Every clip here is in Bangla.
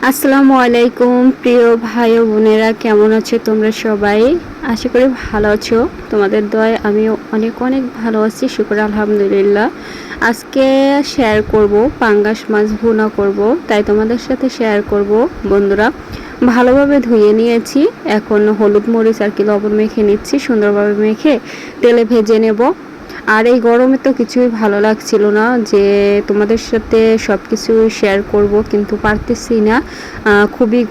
আসসালামু আলাইকুম প্রিয় ভাই ও বোনেরা, কেমন আছো তোমরা সবাই? আশা করি ভালো আছো। তোমাদের দয়ায় আমিও অনেক অনেক ভালো আছি, শুকর আলহামদুলিল্লাহ। আজকে শেয়ার করব পাঙ্গাস মাছ ভুনা করব, তাই তোমাদের সাথে শেয়ার করব বন্ধুরা। ভালোভাবে ধুয়ে নিয়েছি, এখন হলুদ মরিচ আর কি লবণ মেখে নিচ্ছি, সুন্দরভাবে মেখে তেলে ভেজে নেব। আর এই গরমে তো কিছুই ভালো লাগছিল না যে তোমাদের সাথে সব কিছু শেয়ার করব, কিন্তু পারতেছি না। খুবই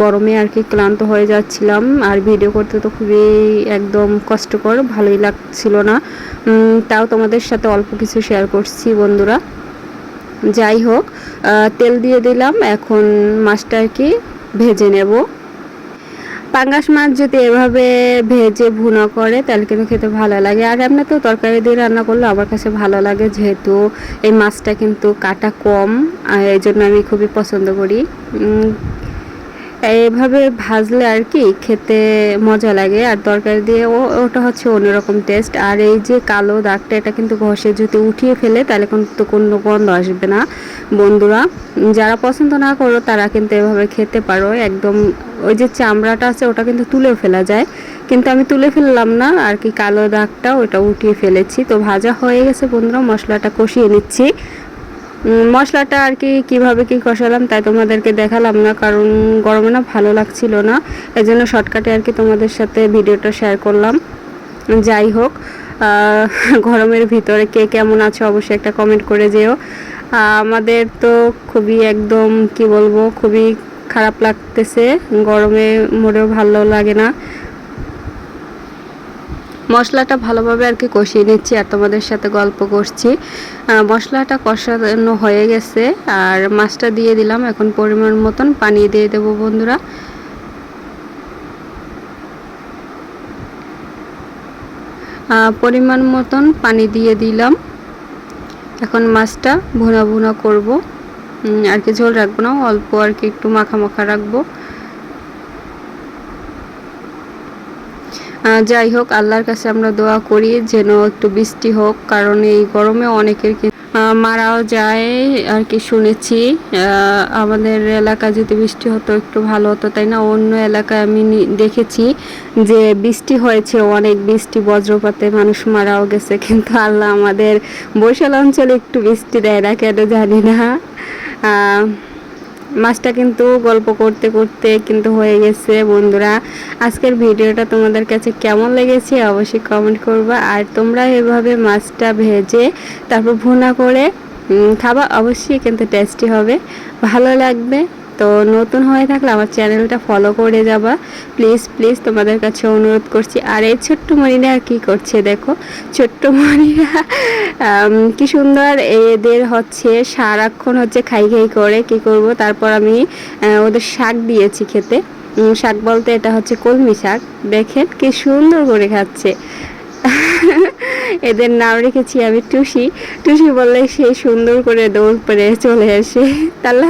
গরমে আর কি ক্লান্ত হয়ে যাচ্ছিলাম, আর ভিডিও করতে তো খুবই একদম কষ্টকর, ভালোই লাগছিল না। তাও তোমাদের সাথে অল্প কিছু শেয়ার করছি বন্ধুরা। যাই হোক, তেল দিয়ে দিলাম, এখন মাছটা আর কি ভেজে নেব। পাঙ্গাস মাছ যদি এভাবে ভেজে ভুনা করে তাহলে কিন্তু খেতে ভালো লাগে। আর এমনি তো তরকারি দিয়ে রান্না করলে আমার কাছে ভালো লাগে, যেহেতু এই মাছটা কিন্তু কাটা কম, এই জন্য আমি খুবই পছন্দ করি। এইভাবে ভাজলে আর কি খেতে মজা লাগে, আর তরকারি দিয়ে ওটা হচ্ছে অন্যরকম টেস্ট। আর এই যে কালো দাগটা, এটা কিন্তু ঘষে যদি উঠিয়ে ফেলে তাহলে কিন্তু কোনো গন্ধ আসবে না বন্ধুরা। যারা পছন্দ না করো তারা কিন্তু এভাবে খেতে পারো। একদম ওই যে চামড়াটা আছে ওটা কিন্তু তুলেও ফেলা যায়, কিন্তু আমি তুলে ফেললাম না আর কি, কালো দাগটা ওটা উঠিয়ে ফেলেছি। তো ভাজা হয়ে গেছে বন্ধুরা, মশলাটা কষিয়ে নিচ্ছি। মশলাটা আর কি কীভাবে কী কষালাম তাই তোমাদেরকে দেখালাম না, কারণ গরমে না ভালো লাগছিল না, এই জন্য শর্টকাটে আর কি তোমাদের সাথে ভিডিওটা শেয়ার করলাম। যাই হোক, গরমের ভিতরে কে কেমন আছো অবশ্যই একটা কমেন্ট করে যেও। আমাদের তো খুবই একদম কি বলবো, খুবই খারাপ লাগতেছে, গরমে মোটেও ভালো লাগে না। মশলাটা ভালোভাবে আর কি কষিয়ে নিচ্ছি আর তোমাদের সাথে গল্প করছি। মশলাটা কষানো হয়ে গেছে আর মাছটা দিয়ে দিলাম, এখন পরিমাণ মতন পানি দিয়ে দেবো বন্ধুরা। পরিমাণ মতন পানি দিয়ে দিলাম, এখন মাছটা ভুনা ভুনা করব, আর কি ঝোল রাখবো না, অল্প আর কি একটু মাখা মাখা রাখবো। যাই হোক, আল্লাহর কাছে আমরা দোয়া করি যেন একটু বৃষ্টি হোক, কারণ এই গরমে অনেকের মারাও যায় আর কি শুনেছি। আমাদের এলাকায় যদি বৃষ্টি হতো একটু ভালো হতো, তাই না? অন্য এলাকায় আমি দেখেছি যে বৃষ্টি হয়েছে, অনেক বৃষ্টি বজ্রপাতে মানুষ মারাও গেছে, কিন্তু আল্লাহ আমাদের বরিশাল অঞ্চলে একটু বৃষ্টি দেয় না কেন জানি না। মাছটা কিন্তু গল্প করতে করতে কিন্তু হয়ে গেছে বন্ধুরা। আজকের ভিডিওটা তোমাদের কাছে কেমন লেগেছে অবশ্যই কমেন্ট করবা। আর তোমরা এভাবে মাছটা ভেজে তারপর ভুনা করে খাবা, অবশ্যই কিন্তু টেস্টি হবে, ভালো লাগবে। তো নতুন হয়ে থাকলে আমার চ্যানেলটা ফলো করে যাবা প্লিজ প্লিজ, তোমাদের কাছে অনুরোধ করছি। আর এই ছোট্ট মণিরা কি করছে দেখো, ছোট্ট মণিরা কি সুন্দর, এদের হচ্ছে সারাক্ষণ হচ্ছে খাই খাই করে, কি করব। তারপর আমি ওদের শাক দিয়েছি খেতে, শাক বলতে এটা হচ্ছে কলমি শাক, দেখেন কি সুন্দর করে খাচ্ছে। এদের নাম রেখেছি আমি টুসি, টুসি বললে সেই সুন্দর করে দৌড় পড়ে চলে আসে। তাহলে